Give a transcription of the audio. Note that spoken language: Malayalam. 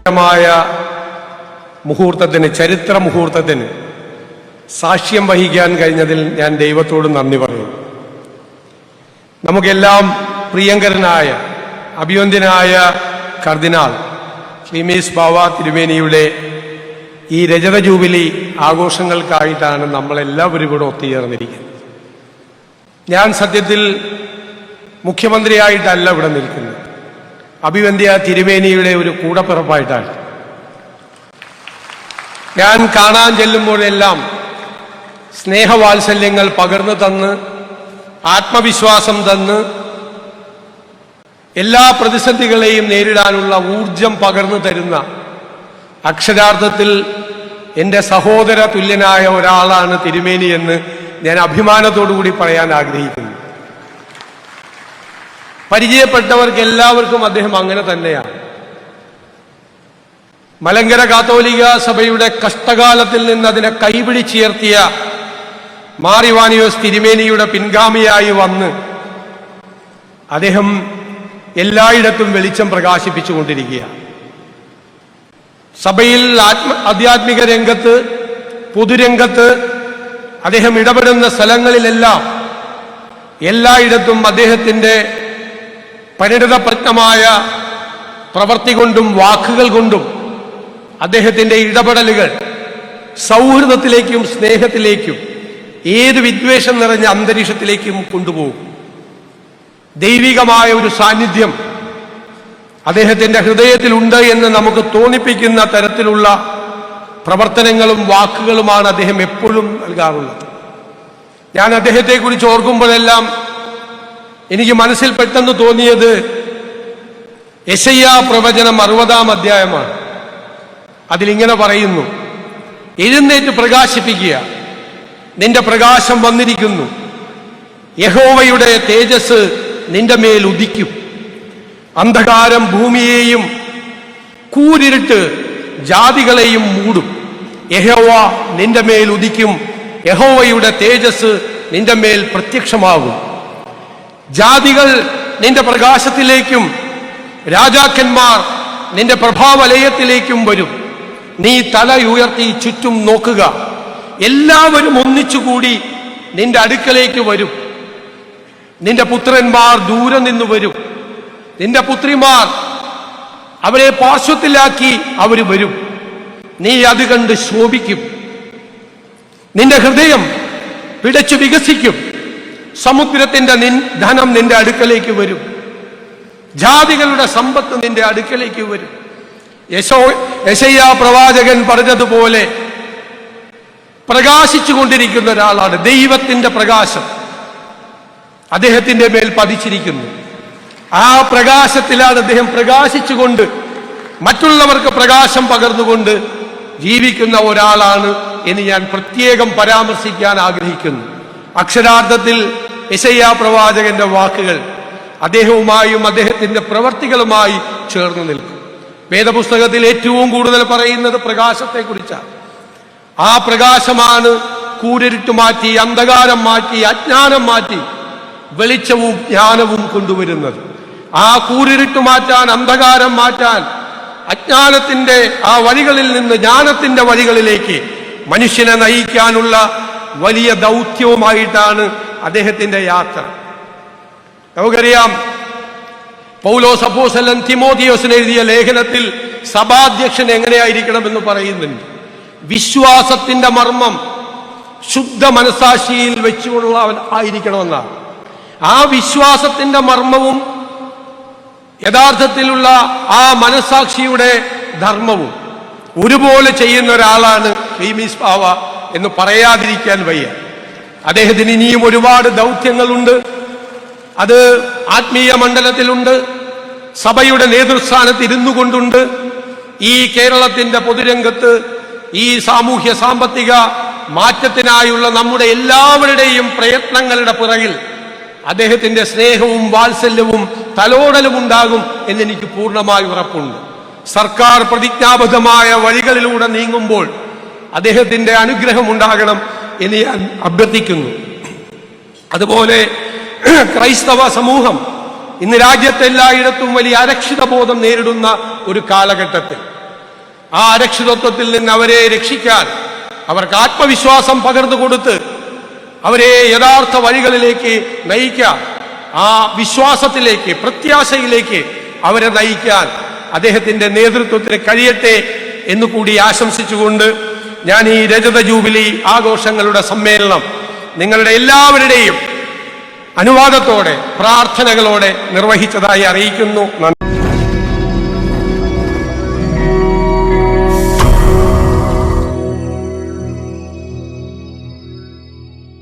മായ മുഹൂർത്തത്തിന്, ചരിത്ര മുഹൂർത്തത്തിന് സാക്ഷ്യം വഹിക്കാൻ കഴിഞ്ഞതിൽ ഞാൻ ദൈവത്തോട് നന്ദി പറയുന്നു. നമുക്കെല്ലാം പ്രിയങ്കരനായ അഭിവന്ദ്യനായ കർദിനാൾ ക്ലീമീസ് ബാവ തിരുമേനിയുടെ ഈ രജത ജൂബിലി ആഘോഷങ്ങൾക്കായിട്ടാണ് നമ്മളെല്ലാവരും കൂടെ ഒത്തുചേർന്നിരിക്കുന്നത്. ഞാൻ സത്യത്തിൽ മുഖ്യമന്ത്രിയായിട്ടല്ല ഇവിടെ നിൽക്കുന്നത്, അഭിവന്ദ്യ തിരുമേനിയുടെ ഒരു കൂടപ്പിറപ്പായിട്ടാണ്. ഞാൻ കാണാൻ ചെല്ലുമ്പോഴെല്ലാം സ്നേഹവാത്സല്യങ്ങൾ പകർന്നു തന്ന്, ആത്മവിശ്വാസം തന്ന്, എല്ലാ പ്രതിസന്ധികളെയും നേരിടാനുള്ള ഊർജം പകർന്നു തരുന്ന, അക്ഷരാർത്ഥത്തിൽ എൻ്റെ സഹോദര തുല്യനായ ഒരാളാണ് തിരുമേനി എന്ന് ഞാൻ അഭിമാനത്തോടുകൂടി പറയാൻ ആഗ്രഹിക്കുന്നു. പരിചയപ്പെട്ടവർക്ക് എല്ലാവർക്കും അദ്ദേഹം അങ്ങനെ തന്നെയാണ്. മലങ്കര കാത്തോലിക സഭയുടെ കഷ്ടകാലത്തിൽ നിന്ന് അതിനെ കൈപിടിച്ചുയർത്തിയ മാർ ഇവാനിയോസ് തിരുമേനിയുടെ പിൻഗാമിയായി വന്ന് അദ്ദേഹം എല്ലായിടത്തും വെളിച്ചം പ്രകാശിപ്പിച്ചുകൊണ്ടിരിക്കുകയാണ്. സഭയിൽ ആധ്യാത്മിക രംഗത്ത്, പൊതുരംഗത്ത് അദ്ദേഹം ഇടപെടുന്ന സ്ഥലങ്ങളിലെല്ലാം എല്ലായിടത്തും അദ്ദേഹത്തിൻ്റെ പരിണിതപ്രജ്ഞമായ പ്രവൃത്തി കൊണ്ടും വാക്കുകൾ കൊണ്ടും അദ്ദേഹത്തിൻ്റെ ഇടപെടലുകൾ സൗഹൃദത്തിലേക്കും സ്നേഹത്തിലേക്കും ഏത് വിദ്വേഷം നിറഞ്ഞ അന്തരീക്ഷത്തിലേക്കും കൊണ്ടുപോകും. ദൈവികമായ ഒരു സാന്നിധ്യം അദ്ദേഹത്തിൻ്റെ ഹൃദയത്തിലുണ്ട് എന്ന് നമുക്ക് തോന്നിപ്പിക്കുന്ന തരത്തിലുള്ള പ്രവർത്തനങ്ങളും വാക്കുകളുമാണ് അദ്ദേഹം എപ്പോഴും നൽകാറുള്ളത്. ഞാൻ അദ്ദേഹത്തെക്കുറിച്ച് ഓർക്കുമ്പോഴെല്ലാം എനിക്ക് മനസ്സിൽ പെട്ടെന്ന് തോന്നിയത് യെശയ്യാ പ്രവചനം 60-ാം അധ്യായമാണ്. അതിലിങ്ങനെ പറയുന്നു: എഴുന്നേറ്റ് പ്രകാശിപ്പിക്കുക, നിന്റെ പ്രകാശം വന്നിരിക്കുന്നു, യഹോവയുടെ തേജസ് നിന്റെ മേൽ ഉദിക്കും. അന്ധകാരം ഭൂമിയെയും കൂരിരുട്ട് ജാതികളെയും മൂടും. യഹോവ നിന്റെ മേൽ ഉദിക്കും, യഹോവയുടെ തേജസ് നിന്റെ മേൽ പ്രത്യക്ഷമാകും. ജാതികൾ നിന്റെ പ്രകാശത്തിലേക്കും രാജാക്കന്മാർ നിന്റെ പ്രഭാവലയത്തിലേക്കും വരും. നീ തല ഉയർത്തി ചുറ്റും നോക്കുക, എല്ലാവരും ഒന്നിച്ചുകൂടി നിന്റെ അടുക്കലേക്ക് വരും. നിന്റെ പുത്രന്മാർ ദൂരെ നിന്ന് വരും, നിന്റെ പുത്രിമാർ അവരെ പാർശ്വത്തിലാക്കി അവർ വരും. നീ അത് കണ്ട് ശോഭിക്കും, നിന്റെ ഹൃദയം പിടച്ചു വികസിക്കും. സമുദ്രത്തിന്റെ ധനം നിന്റെ അടുക്കലേക്ക് വരും, ജാതികളുടെ സമ്പത്ത് നിന്റെ അടുക്കലേക്ക് വരും. യെശയ്യാ പ്രവാചകൻ പറഞ്ഞതുപോലെ പ്രകാശിച്ചു കൊണ്ടിരിക്കുന്ന ഒരാളാണ്. ദൈവത്തിന്റെ പ്രകാശം അദ്ദേഹത്തിന്റെ മേൽ പതിച്ചിരിക്കുന്നു. ആ പ്രകാശത്തിലാണ് അദ്ദേഹം പ്രകാശിച്ചുകൊണ്ട് മറ്റുള്ളവർക്ക് പ്രകാശം പകർന്നുകൊണ്ട് ജീവിക്കുന്ന ഒരാളാണ് എന്ന് ഞാൻ പ്രത്യേകം പരാമർശിക്കാൻ ആഗ്രഹിക്കുന്നു. അക്ഷരാർത്ഥത്തിൽ യെശയ്യാ പ്രവാചകന്റെ വാക്കുകൾ അദ്ദേഹവുമായും അദ്ദേഹത്തിന്റെ പ്രവർത്തികളുമായി ചേർന്ന് നിൽക്കും. വേദപുസ്തകത്തിൽ ഏറ്റവും കൂടുതൽ പറയുന്നത് പ്രകാശത്തെക്കുറിച്ചാണ്. ആ പ്രകാശമാണ് കൂരിരുട്ട് മാറ്റി, അന്ധകാരം മാറ്റി, അജ്ഞാനം മാറ്റി വെളിച്ചവും ജ്ഞാനവും കൊണ്ടുവരുന്നത്. ആ കൂരിരുട്ട് മാറ്റാൻ, അന്ധകാരം മാറ്റാൻ, അജ്ഞാനത്തിന്റെ ആ വഴികളിൽ നിന്ന് ജ്ഞാനത്തിന്റെ വഴികളിലേക്ക് മനുഷ്യനെ നയിക്കാനുള്ള വലിയ ദൗത്യവുമായിട്ടാണ് അദ്ദേഹത്തിന്റെ യാത്ര. നമുക്കറിയാം, പൗലോസ് അപ്പോസ്തലൻ തിമോഥെയോസിന് എഴുതിയ ലേഖനത്തിൽ സഭാധ്യക്ഷൻ എങ്ങനെയായിരിക്കണമെന്ന് പറയുന്നുണ്ട്. വിശ്വാസത്തിന്റെ മർമ്മം ശുദ്ധ മനസാക്ഷിയിൽ വെച്ചുകൊണ്ടുള്ളവൻ ആയിരിക്കണമെന്നാണ്. ആ വിശ്വാസത്തിന്റെ മർമ്മവും യഥാർത്ഥത്തിലുള്ള ആ മനസാക്ഷിയുടെ ധർമ്മവും ഒരുപോലെ ചെയ്യുന്ന ഒരാളാണ് ക്ലീമീസ് ബാവ എന്ന് പറയാതിരിക്കാൻ വയ്യ. അദ്ദേഹത്തിന് ഇനിയും ഒരുപാട് ദൗത്യങ്ങളുണ്ട്. അത് ആത്മീയ മണ്ഡലത്തിലുണ്ട്, സഭയുടെ നേതൃസ്ഥാനത്ത് ഇരുന്നു കൊണ്ടുണ്ട്. ഈ കേരളത്തിന്റെ പൊതുരംഗത്ത് ഈ സാമൂഹ്യ സാമ്പത്തിക മാറ്റത്തിനായുള്ള നമ്മുടെ എല്ലാവരുടെയും പ്രയത്നങ്ങളുടെ പിറകിൽ അദ്ദേഹത്തിന്റെ സ്നേഹവും വാത്സല്യവും തലോടലും ഉണ്ടാകും എന്നെനിക്ക് പൂർണ്ണമായി ഉറപ്പുണ്ട്. സർക്കാർ പ്രതിജ്ഞാബദ്ധമായ വഴികളിലൂടെ നീങ്ങുമ്പോൾ അദ്ദേഹത്തിന്റെ അനുഗ്രഹം ഉണ്ടാകണം എന്ന് ഞാൻ അഭ്യർത്ഥിക്കുന്നു. അതുപോലെ ക്രൈസ്തവ സമൂഹം ഇന്ന് രാജ്യത്തെല്ലായിടത്തും വലിയ അരക്ഷിത ബോധം നേരിടുന്ന ഒരു കാലഘട്ടത്തിൽ ആ അരക്ഷിതത്വത്തിൽ നിന്ന് അവരെ രക്ഷിക്കാൻ, അവർക്ക് ആത്മവിശ്വാസം പകർന്നു കൊടുത്ത് അവരെ യഥാർത്ഥ വഴികളിലേക്ക് നയിക്കാൻ, ആ വിശ്വാസത്തിലേക്ക്, പ്രത്യാശയിലേക്ക് അവരെ നയിക്കാൻ അദ്ദേഹത്തിന്റെ നേതൃത്വത്തിന് കഴിയട്ടെ എന്നുകൂടി ആശംസിച്ചുകൊണ്ട് ഞാൻ ഈ രജത ജൂബിലി ആഘോഷങ്ങളുടെ സമ്മേളനം നിങ്ങളുടെ എല്ലാവരുടെയും അനുവാദത്തോടെ, പ്രാർത്ഥനകളോടെ നിർവഹിച്ചതായി അറിയിക്കുന്നു. നന്ദി.